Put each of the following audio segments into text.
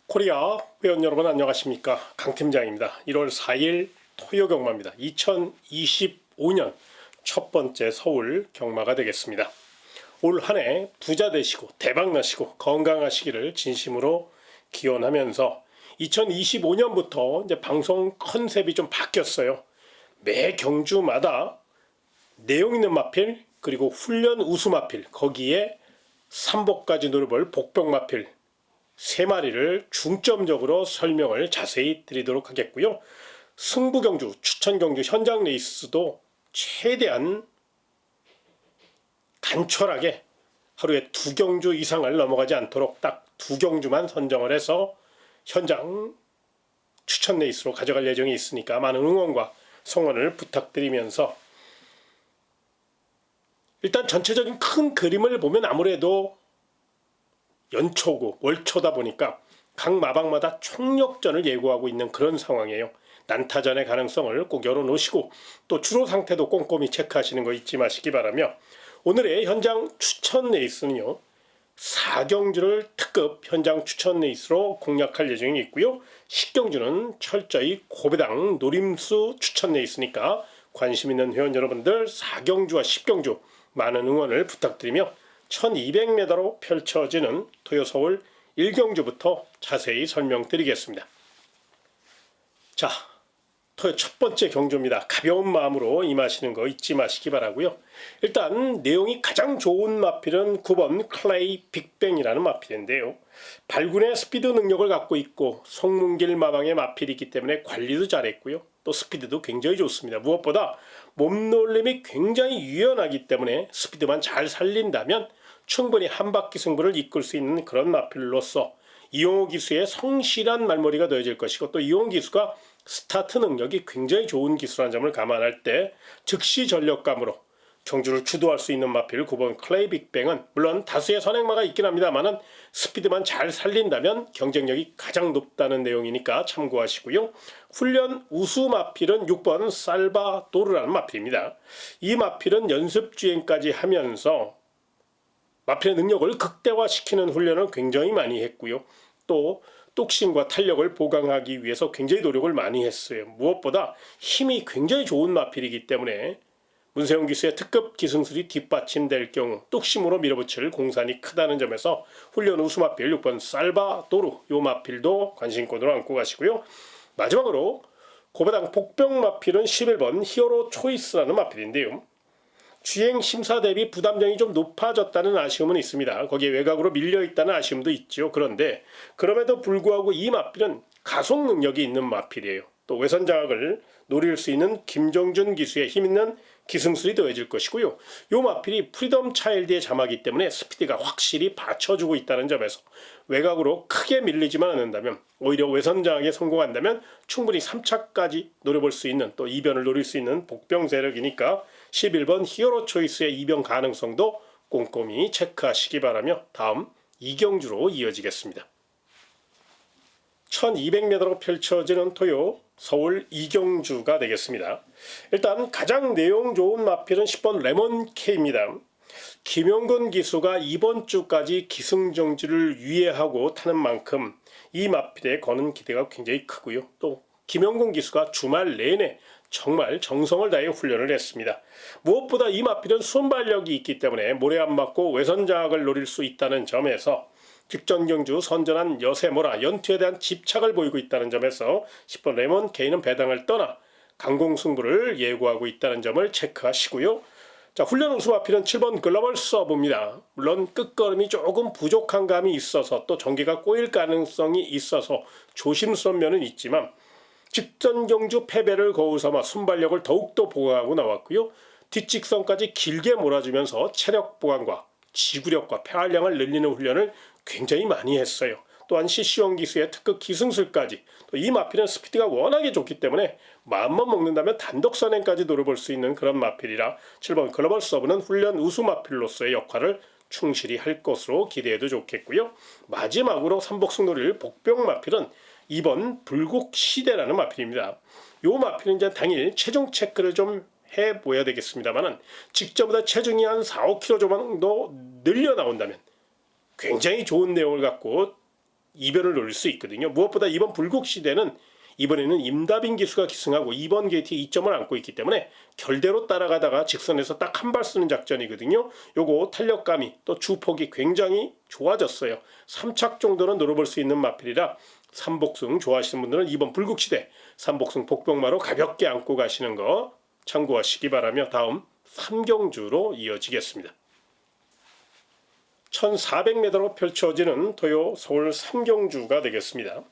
코리아 회원 여러분 안녕하십니까, 강 팀장입니다. 1월 4일 토요 경마입니다. 2025년 첫 번째 서울 경마가 되겠습니다. 올 한 해 부자 되시고 대박 나시고 건강하시기를 진심으로 기원하면서 2025년부터 이제 방송 컨셉이 좀 바뀌었어요. 매 경주마다 내용 있는 마필, 그리고 훈련 우수 마필, 거기에 삼복까지 노려볼 복병 마필 3마리를 중점적으로 설명을 자세히 드리도록 하겠고요. 승부경주, 추천경주, 현장 레이스도 최대한 간철하게 하루에 2경주 이상을 넘어가지 않도록 딱 2경주만 선정을 해서 현장 추천 레이스로 가져갈 예정이 있으니까 많은 응원과 성원을 부탁드리면서, 일단 전체적인 큰 그림을 보면 아무래도 연초고 월초다 보니까 각 마방마다 총력전을 예고하고 있는 그런 상황이에요. 난타전의 가능성을 꼭 열어놓으시고 또 주로 상태도 꼼꼼히 체크하시는 거 잊지 마시기 바라며, 오늘의 현장 추천 레이스는요, 4경주를 특급 현장 추천 레이스로 공략할 예정이 있고요. 10경주는 철저히 고배당 노림수 추천 레이스니까 관심 있는 회원 여러분들 4경주와 10경주 많은 응원을 부탁드리며, 1200m로 펼쳐지는 토요 서울 1경주부터 자세히 설명드리겠습니다. 자, 토요 첫 번째 경주입니다. 가벼운 마음으로 임하시는 거 잊지 마시기 바라고요. 일단 내용이 가장 좋은 마필은 9번 클레이 빅뱅이라는 마필인데요. 발군의 스피드 능력을 갖고 있고 송문길 마방의 마필이기 때문에 관리도 잘했고요. 또 스피드도 굉장히 좋습니다. 무엇보다 몸놀림이 굉장히 유연하기 때문에 스피드만 잘 살린다면 충분히 한 바퀴 승부를 이끌 수 있는 그런 마필로서 이용호 기수의 성실한 말머리가 더해질 것이고, 또 이용호 기수가 스타트 능력이 굉장히 좋은 기수라는 점을 감안할 때 즉시 전력감으로 경주를 주도할 수 있는 마필 9번 클레이 빅뱅은 물론 다수의 선행마가 있긴 합니다만은 스피드만 잘 살린다면 경쟁력이 가장 높다는 내용이니까 참고하시고요. 훈련 우수 마필은 6번 살바도르라는 마필입니다. 이 마필은 연습 주행까지 하면서 마필의 능력을 극대화시키는 훈련을 굉장히 많이 했고요. 또 똑심과 탄력을 보강하기 위해서 굉장히 노력을 많이 했어요. 무엇보다 힘이 굉장히 좋은 마필이기 때문에 문세훈 기수의 특급 기승술이 뒷받침될 경우 뚝심으로 밀어붙일 공산이 크다는 점에서 훈련 우수 마필 6번 살바도르, 요 마필도 관심권으로 안고 가시고요. 마지막으로 고배당 복병 마필은 11번 히어로 초이스라는 마필인데요. 주행 심사 대비 부담점이 좀 높아졌다는 아쉬움은 있습니다. 거기에 외곽으로 밀려있다는 아쉬움도 있죠. 그런데 그럼에도 불구하고 이 마필은 가속 능력이 있는 마필이에요. 또 외선 장악을 노릴 수 있는 김정준 기수의 힘있는 기승술이 더해질 것이고요. 이 마필이 프리덤 차일드의 자마기 때문에 스피드가 확실히 받쳐주고 있다는 점에서 외곽으로 크게 밀리지만 않는다면, 오히려 외선 장악에 성공한다면 충분히 3차까지 노려볼 수 있는, 또 이변을 노릴 수 있는 복병 세력이니까 11번 히어로 초이스의 이변 가능성도 꼼꼼히 체크하시기 바라며 다음 2경주로 이어지겠습니다. 1200m로 펼쳐지는 토요 서울 2경주가 되겠습니다. 일단 가장 내용 좋은 마필은 10번 레몬K입니다. 김용근 기수가 이번 주까지 기승정지를 유예하고 타는 만큼 이 마필에 거는 기대가 굉장히 크고요. 또 김용근 기수가 주말 내내 정말 정성을 다해 훈련을 했습니다. 무엇보다 이 마필은 순발력이 있기 때문에 모래 안 맞고 외선 장악을 노릴 수 있다는 점에서 직전 경주 선전한 여세모라 연투에 대한 집착을 보이고 있다는 점에서 10번 레몬 K는 배당을 떠나 강공승부를 예고하고 있다는 점을 체크하시고요. 자, 훈련 우수 마필은 7번 글로벌 서브입니다. 물론 끝걸음이 조금 부족한 감이 있어서 또 전개가 꼬일 가능성이 있어서 조심스러운 면은 있지만 직전 경주 패배를 거울 삼아 순발력을 더욱더 보강하고 나왔고요. 뒷직선까지 길게 몰아주면서 체력 보강과 지구력과 폐활량을 늘리는 훈련을 굉장히 많이 했어요. 또한 CC원 기수의 특급 기승술까지, 또 이 마필은 스피드가 워낙에 좋기 때문에 마음만 먹는다면 단독 선행까지 노려볼 수 있는 그런 마필이라 7번 글로벌 서브는 훈련 우수 마필로서의 역할을 충실히 할 것으로 기대해도 좋겠고요. 마지막으로 삼복승 노릴 복병 마필은 2번 불국시대라는 마필입니다. 이 마필은 이제 당일 체중 체크를 좀 해보아야 되겠습니다만은 직전보다 체중이 한 4, 5kg 정도 늘려 나온다면 굉장히 좋은 내용을 갖고 이변을 노릴 수 있거든요. 무엇보다 이번 불국시대는 이번에는 임다빈 기수가 기승하고 2번 게이트에 2점을 안고 있기 때문에 결대로 따라가다가 직선에서 딱 한 발 쓰는 작전이거든요. 요거 탄력감이 또 주폭이 굉장히 좋아졌어요. 3착 정도는 노려볼 수 있는 마필이라 삼복승 좋아하시는 분들은 이번 불국시대 삼복승 복병마로 가볍게 안고 가시는 거 참고하시기 바라며 다음 삼경주로 이어지겠습니다. 1400m로 펼쳐지는 토요 서울 삼경주가 되겠습니다.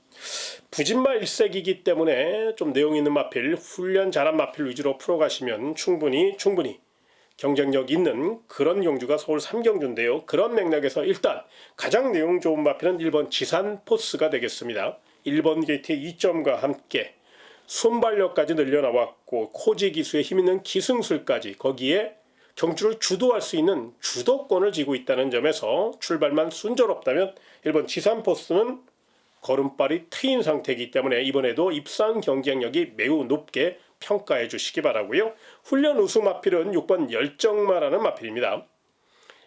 부진마 일색이기 때문에 좀 내용 있는 마필, 훈련 잘한 마필 위주로 풀어가시면 충분히 경쟁력 있는 그런 경주가 서울 삼경주인데요. 그런 맥락에서 일단 가장 내용 좋은 마필은 1번 지산포스가 되겠습니다. 1번 게이트의 2점과 함께 순발력까지 늘려나왔고 코지 기수에 힘있는 기승술까지 거기에 경주를 주도할 수 있는 주도권을 쥐고 있다는 점에서 출발만 순조롭다면 1번 지산포스는 걸음발이 트인 상태이기 때문에 이번에도 입상 경쟁력이 매우 높게 평가해 주시기 바라고요. 훈련 우수 마필은 6번 열정마라는 마필입니다.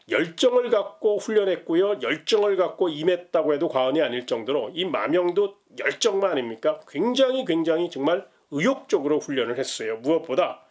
열정을 갖고 훈련했고요. 열정을 갖고 임했다고 해도 과언이 아닐 정도로 이 마명도 열정마 아닙니까? 굉장히 정말 의욕적으로 훈련을 했어요. 무엇보다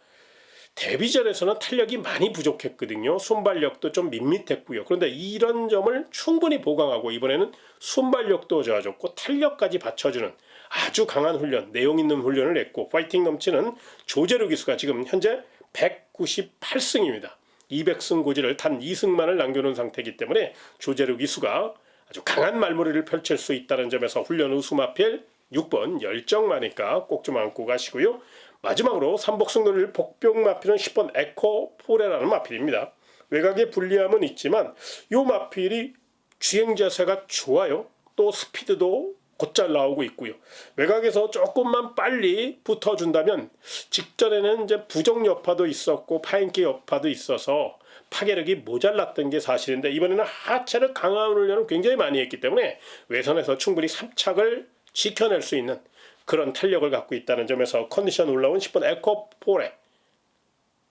데뷔전에서는 탄력이 많이 부족했거든요. 순발력도 좀 밋밋했고요. 그런데 이런 점을 충분히 보강하고 이번에는 순발력도 좋아졌고 탄력까지 받쳐주는 아주 강한 훈련, 내용 있는 훈련을 했고 파이팅 넘치는 조재루 기수가 지금 현재 198승입니다. 200승 고지를 단 2승만을 남겨놓은 상태이기 때문에 조재루 기수가 아주 강한 말머리를 펼칠 수 있다는 점에서 훈련 우수 마필 6번 열정마니까 꼭 좀 안고 가시고요. 마지막으로 삼복승 노릴 복병 마필은 10번 에코포레라는 마필입니다. 외곽에 불리함은 있지만 이 마필이 주행 자세가 좋아요. 또 스피드도 곧잘 나오고 있고요. 외곽에서 조금만 빨리 붙어준다면 직전에는 이제 부정 여파도 있었고 파인기 여파도 있어서 파괴력이 모자랐던 게 사실인데 이번에는 하체를 강화하는 훈련을 굉장히 많이 했기 때문에 외선에서 충분히 3착을 지켜낼 수 있는 그런 탄력을 갖고 있다는 점에서 컨디션 올라온 10번 에코포레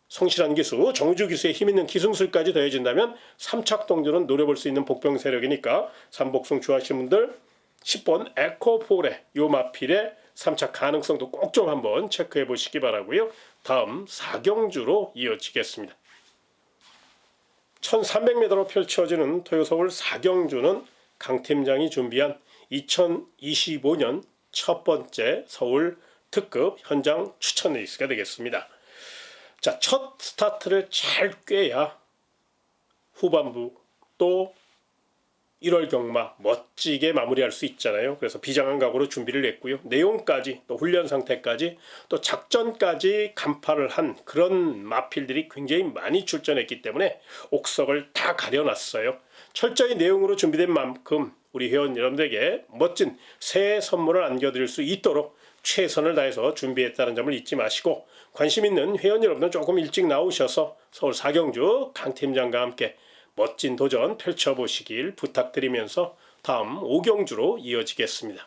성실한 기수, 정우주 기수의 힘있는 기승술까지 더해진다면 3착 동조는 노려볼 수 있는 복병 세력이니까 삼복승 좋아하시는 분들 10번 에코포레 요 마필의 3착 가능성도 꼭 좀 한번 체크해 보시기 바라고요. 다음 4경주로 이어지겠습니다. 1300m로 펼쳐지는 토요서울 4경주는 강 팀장이 준비한 2025년 첫 번째 서울 특급 현장 추천 레이스가 되겠습니다. 자, 첫 스타트를 잘 꿰야 후반부 또 1월 경마 멋지게 마무리할 수 있잖아요. 그래서 비장한 각오로 준비를 했고요. 내용까지 또 훈련 상태까지 또 작전까지 간파를 한 그런 마필들이 굉장히 많이 출전했기 때문에 옥석을 다 가려놨어요. 철저히 내용으로 준비된 만큼 우리 회원 여러분들에게 멋진 새해 선물을 안겨드릴 수 있도록 최선을 다해서 준비했다는 점을 잊지 마시고 관심 있는 회원 여러분은 조금 일찍 나오셔서 서울 4경주 강 팀장과 함께 멋진 도전 펼쳐보시길 부탁드리면서 다음 5경주로 이어지겠습니다.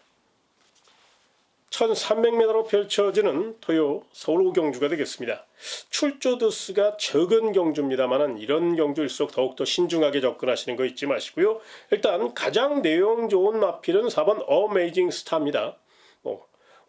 1300m로 펼쳐지는 토요 서울 5경주가 되겠습니다. 출조 두수가 적은 경주입니다만 이런 경주일수록 더욱더 신중하게 접근하시는 거 잊지 마시고요. 일단 가장 내용 좋은 마필은 4번 어메이징 스타입니다.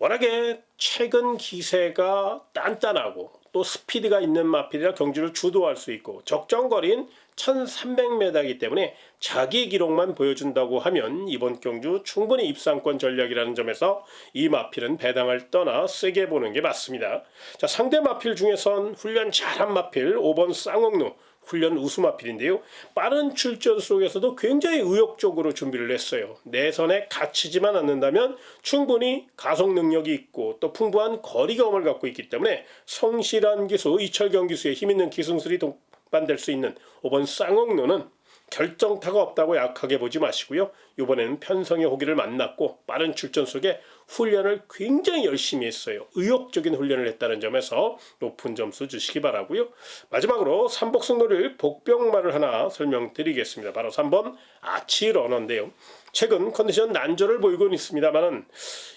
워낙에 최근 기세가 단단하고 또 스피드가 있는 마필이라 경주를 주도할 수 있고 적정거리인 1300m이기 때문에 자기 기록만 보여준다고 하면 이번 경주 충분히 입상권 전략이라는 점에서 이 마필은 배당을 떠나 세게 보는 게 맞습니다. 자, 상대 마필 중에선 훈련 잘한 마필 5번 쌍옥루 훈련 우수 마필인데요. 빠른 출전 속에서도 굉장히 의욕적으로 준비를 했어요. 내선에 갇히지만 않는다면 충분히 가속 능력이 있고 또 풍부한 거리 경험을 갖고 있기 때문에 성실한 기수, 이철경 기수의 힘있는 기승술이 동반될 수 있는 5번 쌍옥루는 결정타가 없다고 약하게 보지 마시고요. 이번에는 편성의 호기를 만났고 빠른 출전 속에 훈련을 굉장히 열심히 했어요. 의욕적인 훈련을 했다는 점에서 높은 점수 주시기 바라고요. 마지막으로 삼복승 노릴 복병마를 하나 설명드리겠습니다. 바로 3번 아치러너인데요. 최근 컨디션 난조를 보이고는 있습니다만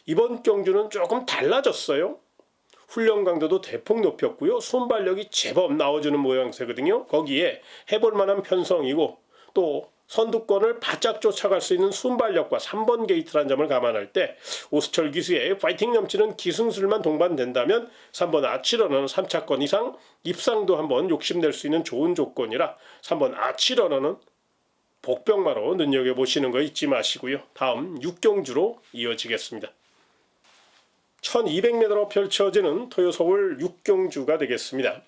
이번 경주는 조금 달라졌어요. 훈련 강도도 대폭 높였고요. 손발력이 제법 나와주는 모양새거든요. 거기에 해볼 만한 편성이고 또 선두권을 바짝 쫓아갈 수 있는 순발력과 3번 게이트라는 점을 감안할 때 오수철 기수의 파이팅 넘치는 기승술만 동반된다면 3번 아치러너는 3차권 이상 입상도 한번 욕심낼 수 있는 좋은 조건이라 3번 아치러너는 복병마로 눈여겨보시는 거 잊지 마시고요. 다음 6경주로 이어지겠습니다. 1200m로 펼쳐지는 토요서울 6경주가 되겠습니다.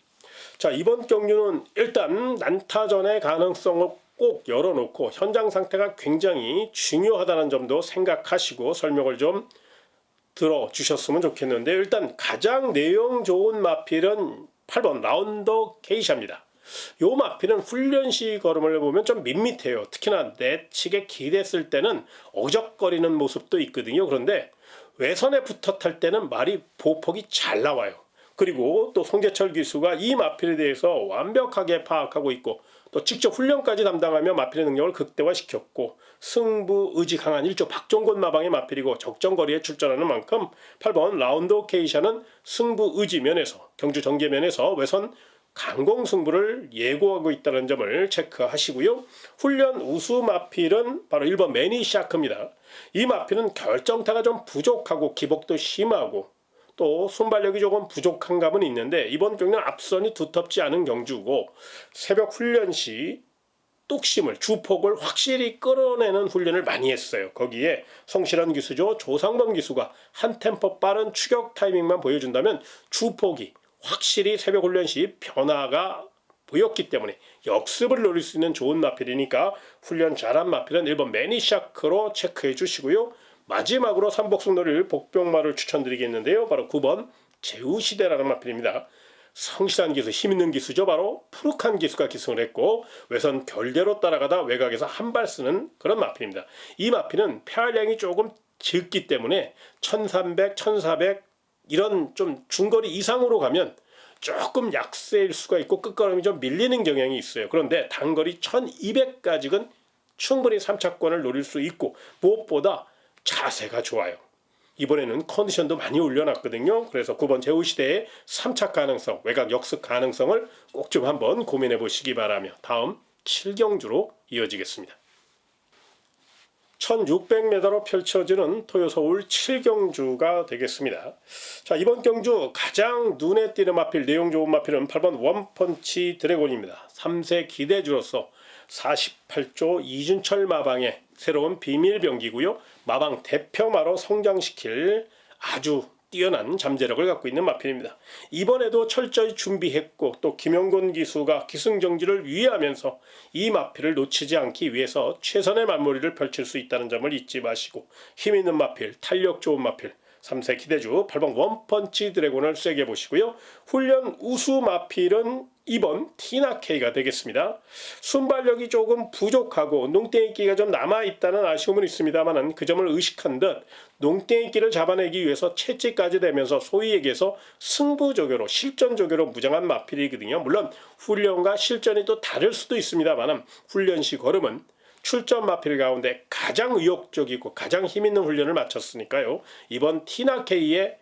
자, 이번 경주는 일단 난타전의 가능성을 꼭 열어놓고 현장 상태가 굉장히 중요하다는 점도 생각하시고 설명을 좀 들어주셨으면 좋겠는데, 일단 가장 내용 좋은 마필은 8번 라운더 게이샤입니다. 요 마필은 훈련 시 걸음을 보면 좀 밋밋해요. 특히나 내측에 기댔을 때는 어적거리는 모습도 있거든요. 그런데 외선에 붙어 탈 때는 말이 보폭이 잘 나와요. 그리고 또 송재철 기수가 이 마필에 대해서 완벽하게 파악하고 있고 또 직접 훈련까지 담당하며 마필의 능력을 극대화시켰고 승부 의지 강한 일조 박종곤 마방의 마필이고 적정거리에 출전하는 만큼 8번 라운드 오케이션은 승부 의지 면에서 경주 전개 면에서 외선 강공 승부를 예고하고 있다는 점을 체크하시고요. 훈련 우수 마필은 바로 1번 매니샤크입니다. 이 마필은 결정타가 좀 부족하고 기복도 심하고 또 순발력이 조금 부족한 감은 있는데 이번 경기는 앞선이 두텁지 않은 경주고 새벽 훈련 시 뚝심을 주폭을 확실히 끌어내는 훈련을 많이 했어요. 거기에 성실한 기수죠. 조상범 기수가 한 템포 빠른 추격 타이밍만 보여준다면 주폭이 확실히 새벽 훈련 시 변화가 보였기 때문에 역습을 노릴 수 있는 좋은 마필이니까 훈련 잘한 마필은 1번 매니샤크로 체크해 주시고요. 마지막으로 삼복승 노릴 복병마를 추천드리겠는데요. 바로 9번 제우시대라는 마필입니다. 성실한 기수, 힘있는 기수죠. 바로 푸르칸 기수가 기승을 했고 외선 결대로 따라가다 외곽에서 한 발 쓰는 그런 마필입니다. 이 마필은 폐활량이 조금 적기 때문에 1300, 1400 이런 좀 중거리 이상으로 가면 조금 약세일 수가 있고 끝걸음이 좀 밀리는 경향이 있어요. 그런데 단거리 1200까지는 충분히 3차권을 노릴 수 있고 무엇보다 자세가 좋아요. 이번에는 컨디션도 많이 올려놨거든요. 그래서 9번 제우시대의 3차 가능성, 외곽 역습 가능성을 꼭 좀 한번 고민해 보시기 바라며 다음 7경주로 이어지겠습니다. 1600m로 펼쳐지는 토요서울 7경주가 되겠습니다. 자, 이번 경주 가장 눈에 띄는 마필, 내용 좋은 마필은 8번 원펀치 드래곤입니다. 3세 기대주로서 48조 이준철 마방의 새로운 비밀병기고요. 마방 대표마로 성장시킬 아주 뛰어난 잠재력을 갖고 있는 마필입니다. 이번에도 철저히 준비했고 또 김영곤 기수가 기승정지를 위하면서 이 마필을 놓치지 않기 위해서 최선의 맞머리를 펼칠 수 있다는 점을 잊지 마시고 힘있는 마필, 탄력 좋은 마필 3세 기대주 8번 원펀치 드래곤을 세게 보시고요. 훈련 우수 마필은 2번 티나케이가 되겠습니다. 순발력이 조금 부족하고 농땡이끼가 좀 남아있다는 아쉬움은 있습니다만 그 점을 의식한 듯 농땡이끼를 잡아내기 위해서 채찍까지 되면서 소위 얘기해서 승부조교로 실전조교로 무장한 마필이거든요. 물론 훈련과 실전이 또 다를 수도 있습니다만 훈련시 걸음은 출전 마필 가운데 가장 의욕적이고 가장 힘있는 훈련을 마쳤으니까요. 이번 티나케이의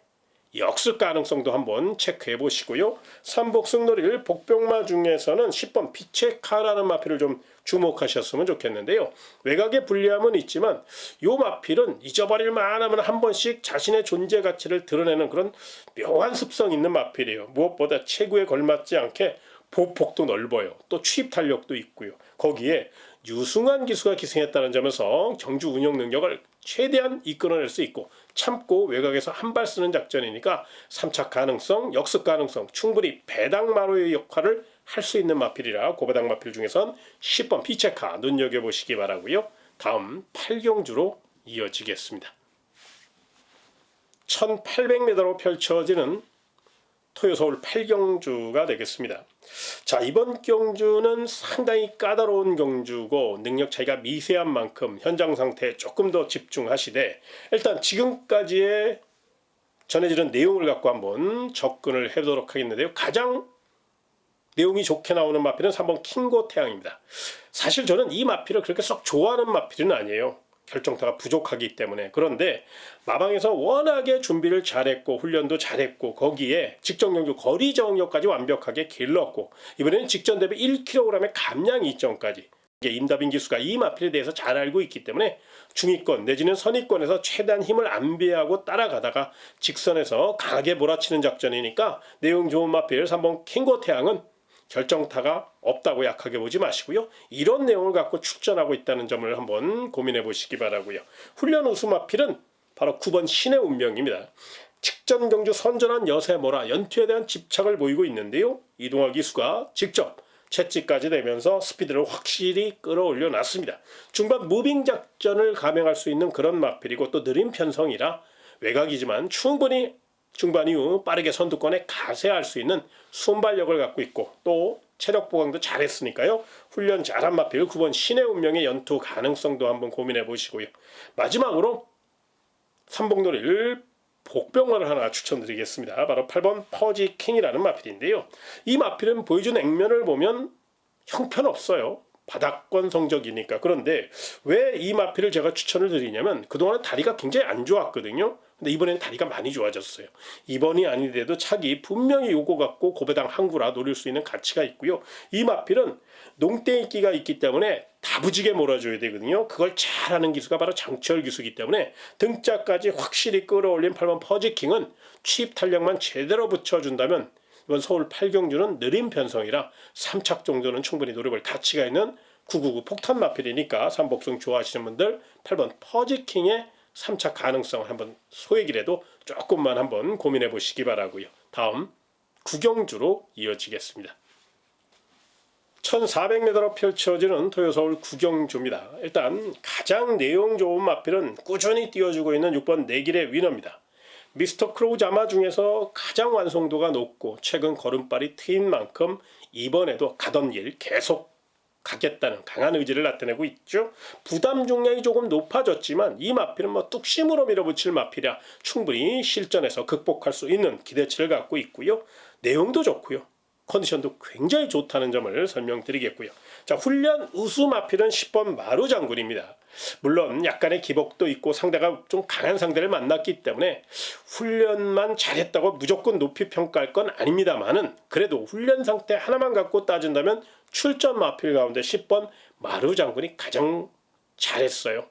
역습 가능성도 한번 체크해 보시고요. 삼복승 노릴 복병마 중에서는 10번 피체카라는 마필을 좀 주목하셨으면 좋겠는데요. 외곽의 불리함은 있지만 이 마필은 잊어버릴 만하면 한 번씩 자신의 존재 가치를 드러내는 그런 묘한 습성 있는 마필이에요. 무엇보다 체구에 걸맞지 않게 보폭도 넓어요. 또 취입 탄력도 있고요. 거기에 유승환 기수가 기승했다는 점에서 경주 운영 능력을 최대한 이끌어낼 수 있고 참고 외곽에서 한 발 쓰는 작전이니까 3차 가능성, 역습 가능성 충분히 배당마로의 역할을 할 수 있는 마필이라 고배당 마필 중에선 10번 피체카 눈여겨보시기 바라고요. 다음 8경주로 이어지겠습니다. 1800m로 펼쳐지는 토요서울 8경주가 되겠습니다. 자, 이번 경주는 상당히 까다로운 경주고 능력 차이가 미세한 만큼 현장 상태에 조금 더 집중하시되 일단 지금까지의 전해지는 내용을 갖고 한번 접근을 해보도록 하겠는데요. 가장 내용이 좋게 나오는 마필은 3번 킹고 태양입니다. 사실 저는 이 마필을 그렇게 썩 좋아하는 마필은 아니에요. 결정타가 부족하기 때문에. 그런데 마방에서 워낙에 준비를 잘했고 훈련도 잘했고 거기에 직전 경주 거리 저항력까지 완벽하게 길렀고 이번에는 직전 대비 1kg의 감량 이점까지 임다빈 기수가 이 마필에 대해서 잘 알고 있기 때문에 중위권 내지는 선위권에서 최대한 힘을 안배하고 따라가다가 직선에서 강하게 몰아치는 작전이니까 내용 좋은 마필 3번 킹고 태양은 결정타가 없다고 약하게 보지 마시고요. 이런 내용을 갖고 출전하고 있다는 점을 한번 고민해 보시기 바라고요. 훈련 우수 마필은 바로 9번 신의 운명입니다. 직전 경주 선전한 여세모라 연투에 대한 집착을 보이고 있는데요. 이동화 기수가 직접 채찌까지 내면서 스피드를 확실히 끌어올려 놨습니다. 중반 무빙 작전을 감행할 수 있는 그런 마필이고 또 느린 편성이라 외곽이지만 충분히 중반 이후 빠르게 선두권에 가세할 수 있는 순발력을 갖고 있고 또 체력 보강도 잘했으니까요. 훈련 잘한 마필 9번 신의 운명의 연투 가능성도 한번 고민해 보시고요. 마지막으로 삼복놀이를 복병마를 하나 추천드리겠습니다. 바로 8번 퍼지킹이라는 마필인데요. 이 마필은 보여준 액면을 보면 형편없어요. 바닥권 성적이니까. 그런데 왜 이 마필을 제가 추천을 드리냐면 그동안 다리가 굉장히 안 좋았거든요. 근데 이번엔 다리가 많이 좋아졌어요. 이번이 아니더라도 차기 분명히 요거 갖고 고배당 항구라 노릴 수 있는 가치가 있고요. 이 마필은 농땡이끼가 있기 때문에 다부지게 몰아줘야 되거든요. 그걸 잘하는 기수가 바로 장철 기수이기 때문에 등짝까지 확실히 끌어올린 8번 퍼지킹은 취입 탄력만 제대로 붙여준다면 이번 서울 8경주는 느린 편성이라 3착 정도는 충분히 노려볼 가치가 있는 999 폭탄 마필이니까 삼복승 좋아하시는 분들 8번 퍼지킹의 3착 가능성을 한번 소액이라도 조금만 한번 고민해 보시기 바라고요. 다음 9경주로 이어지겠습니다. 1400m로 펼쳐지는 토요서울 9경주입니다. 일단 가장 내용 좋은 마필은 꾸준히 띄워주고 있는 6번 내길의 위너입니다. 미스터 크로우 자마 중에서 가장 완성도가 높고 최근 걸음발이 트인 만큼 이번에도 가던 길 계속 가겠다는 강한 의지를 나타내고 있죠. 부담 중량이 조금 높아졌지만 이 마필은 뚝심으로 밀어붙일 마필이라 충분히 실전에서 극복할 수 있는 기대치를 갖고 있고요. 내용도 좋고요. 컨디션도 굉장히 좋다는 점을 설명드리겠고요. 자, 훈련 우수 마필은 10번 마루 장군입니다. 물론 약간의 기복도 있고 상대가 좀 강한 상대를 만났기 때문에 훈련만 잘했다고 무조건 높이 평가할 건 아닙니다만은 그래도 훈련 상태 하나만 갖고 따진다면 출전 마필 가운데 10번 마루 장군이 가장 잘했어요.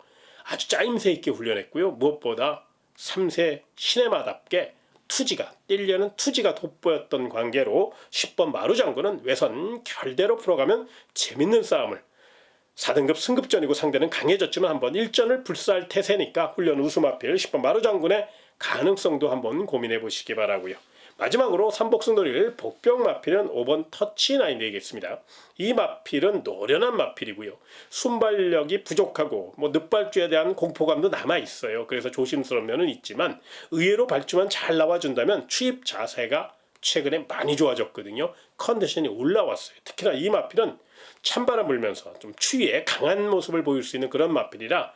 아주 짜임새 있게 훈련했고요. 무엇보다 3세 시네마답게 투지가 뛸려는 투지가 돋보였던 관계로 10번 마루 장군은 외선 결대로 풀어가면 재밌는 싸움을 4등급 승급전이고 상대는 강해졌지만 한번 1전을 불사할 태세니까 훈련 우수 마필 10번 마루 장군의 가능성도 한번 고민해 보시기 바라고요. 마지막으로 삼복승 노릴 복병 마필은 5번 터치나인 되겠습니다. 이 마필은 노련한 마필이고요. 순발력이 부족하고 늑발주에 대한 공포감도 남아있어요. 그래서 조심스러운 면은 있지만 의외로 발주만 잘 나와준다면 취입 자세가 최근에 많이 좋아졌거든요. 컨디션이 올라왔어요. 특히나 이 마필은 찬바람 불면서 좀 추위에 강한 모습을 보일 수 있는 그런 마필이라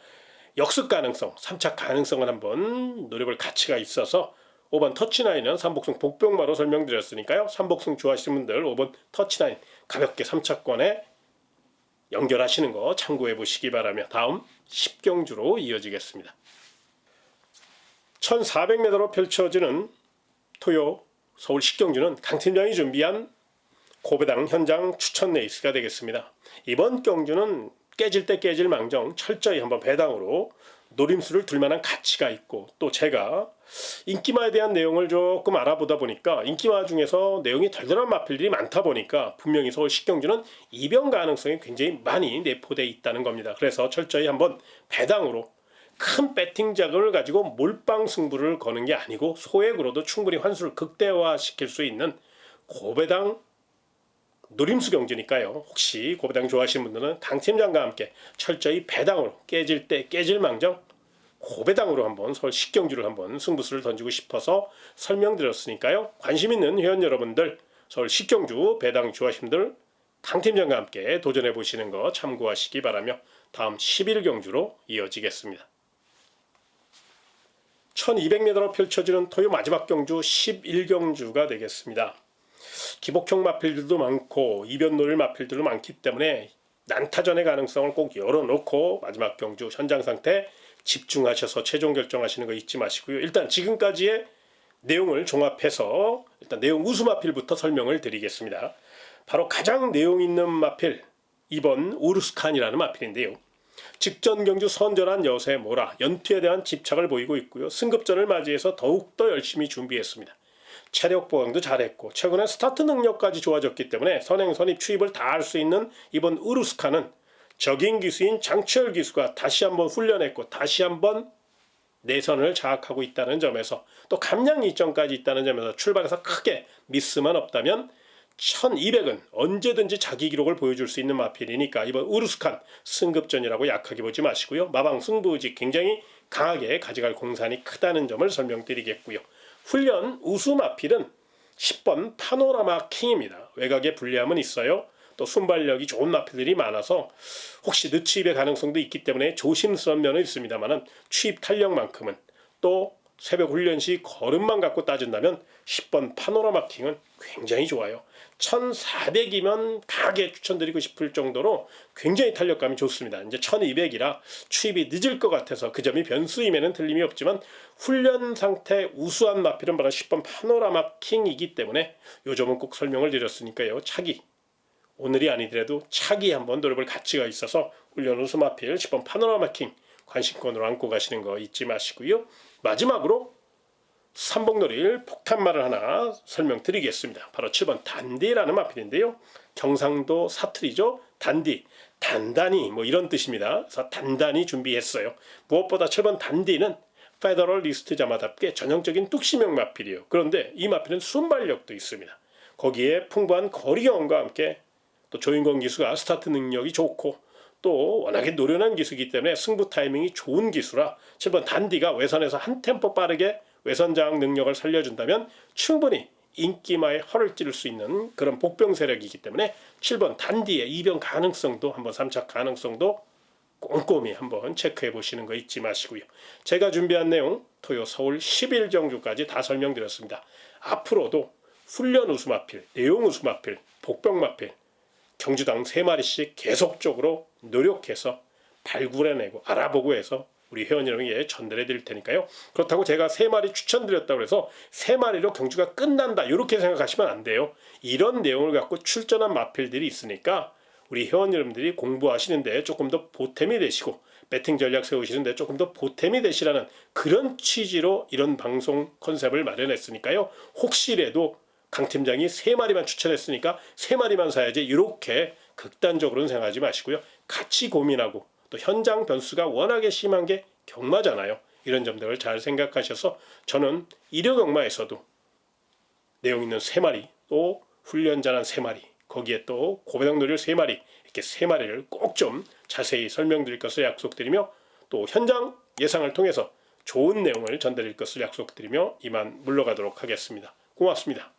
역습 가능성, 3착 가능성을 한번 노려볼 가치가 있어서 5번 터치나인은 삼복승 복병마로 설명드렸으니까요. 삼복승 좋아하시는 분들 5번 터치나인 가볍게 3차권에 연결하시는 거 참고해 보시기 바라며 다음 10경주로 이어지겠습니다. 1400m로 펼쳐지는 토요 서울 10경주는 강팀장이 준비한 고배당 현장 추천 레이스가 되겠습니다. 이번 경주는 깨질 때 깨질 망정 철저히 한번 배당으로 노림수를 둘 만한 가치가 있고 또 제가 인기마에 대한 내용을 조금 알아보다 보니까 인기마 중에서 내용이 덜덜한 마필들이 많다 보니까 분명히 서울 10경주는 이변 가능성이 굉장히 많이 내포되어 있다는 겁니다. 그래서 철저히 한번 배당으로 큰 배팅 자금을 가지고 몰빵 승부를 거는 게 아니고 소액으로도 충분히 환수를 극대화시킬 수 있는 고배당 노림수 경주니까요. 혹시 고배당 좋아하시는 분들은 강팀장과 함께 철저히 배당으로 깨질 때 깨질 망정 고배당으로 한번 서울 10경주를 한번 승부수를 던지고 싶어서 설명드렸으니까요. 관심 있는 회원 여러분들 서울 10경주 배당 좋아하시는 분들 강팀장과 함께 도전해 보시는 거 참고하시기 바라며 다음 11경주로 이어지겠습니다. 1200m로 펼쳐지는 토요 마지막 경주 11경주가 되겠습니다. 기복형 마필들도 많고 이변 노릴 마필들도 많기 때문에 난타전의 가능성을 꼭 열어놓고 마지막 경주 현장 상태 집중하셔서 최종 결정하시는 거 잊지 마시고요. 일단 지금까지의 내용을 종합해서 일단 내용 우수 마필부터 설명을 드리겠습니다. 바로 가장 내용 있는 마필 이번 우르스칸이라는 마필인데요. 직전 경주 선전한 여세 모라 연투에 대한 집착을 보이고 있고요. 승급전을 맞이해서 더욱더 열심히 준비했습니다. 체력 보강도 잘했고 최근에 스타트 능력까지 좋아졌기 때문에 선행 선입 추입을 다 할 수 있는 이번 우르스칸은 적인 기수인 장치열 기수가 다시 한번 훈련했고 다시 한번 내선을 장악하고 있다는 점에서 또 감량 이점까지 있다는 점에서 출발해서 크게 미스만 없다면 1200은 언제든지 자기 기록을 보여줄 수 있는 마필이니까 이번 우르스칸 승급전이라고 약하게 보지 마시고요. 마방 승부의식 굉장히 강하게 가져갈 공산이 크다는 점을 설명드리겠고요. 훈련 우수 마필은 10번 파노라마 킹입니다. 외곽에 불리함은 있어요. 또 순발력이 좋은 마필들이 많아서 혹시 늦추입의 가능성도 있기 때문에 조심스러운 면은 있습니다만 추입 탄력만큼은 또 새벽 훈련 시 걸음만 갖고 따진다면 10번 파노라마 킹은 굉장히 좋아요. 1400이면 강하게 추천드리고 싶을 정도로 굉장히 탄력감이 좋습니다. 이제 1200이라 추입이 늦을 것 같아서 그 점이 변수임에는 틀림이 없지만 훈련 상태 우수한 마필은 바로 10번 파노라마 킹이기 때문에 요 점은 꼭 설명을 드렸으니까요. 차기 오늘이 아니더라도 차기 한번 노려볼 가치가 있어서 훈련 우수 마필 10번 파노라마 킹 관심권으로 안고 가시는 거 잊지 마시고요. 마지막으로 삼복놀이 폭탄말을 하나 설명드리겠습니다. 바로 7번 단디라는 마필인데요. 경상도 사투리죠. 단디, 단단히 뭐 이런 뜻입니다. 그래서 단단히 준비했어요. 무엇보다 7번 단디는 페더럴 리스트자마답게 전형적인 뚝심형 마필이에요. 그런데 이 마필은 순발력도 있습니다. 거기에 풍부한 거리 경험과 함께 또 조인권 기수가 스타트 능력이 좋고 또 워낙에 노련한 기수이기 때문에 승부 타이밍이 좋은 기수라 7번 단디가 외선에서 한 템포 빠르게 외선 장악 능력을 살려준다면 충분히 인기마에 허를 찌를 수 있는 그런 복병 세력이기 때문에 7번 단디의 이변 가능성도 한번 3차 가능성도 꼼꼼히 한번 체크해 보시는 거 잊지 마시고요. 제가 준비한 내용 토요 서울 10일 정주까지 다 설명드렸습니다. 앞으로도 훈련 우수마필, 내용 우수마필, 복병마필 경주당 3마리씩 계속적으로 노력해서 발굴해내고 알아보고 해서 우리 회원 여러분에게 전달해 드릴 테니까요. 그렇다고 제가 3마리 추천드렸다고 해서 3마리로 경주가 끝난다 이렇게 생각하시면 안 돼요. 이런 내용을 갖고 출전한 마필들이 있으니까 우리 회원 여러분들이 공부하시는데 조금 더 보탬이 되시고 배팅 전략 세우시는데 조금 더 보탬이 되시라는 그런 취지로 이런 방송 컨셉을 마련했으니까요. 혹시라도 강 팀장이 3마리만 추천했으니까 3마리만 사야지 이렇게 극단적으로는 생각하지 마시고요. 같이 고민하고 또 현장 변수가 워낙에 심한 게 경마잖아요. 이런 점들을 잘 생각하셔서 저는 일요 경마에서도 내용 있는 3마리 또 훈련자란 3마리 거기에 또 고배당놀이를 3마리 이렇게 3마리를 꼭 좀 자세히 설명드릴 것을 약속드리며 또 현장 예상을 통해서 좋은 내용을 전달드릴 것을 약속드리며 이만 물러가도록 하겠습니다. 고맙습니다.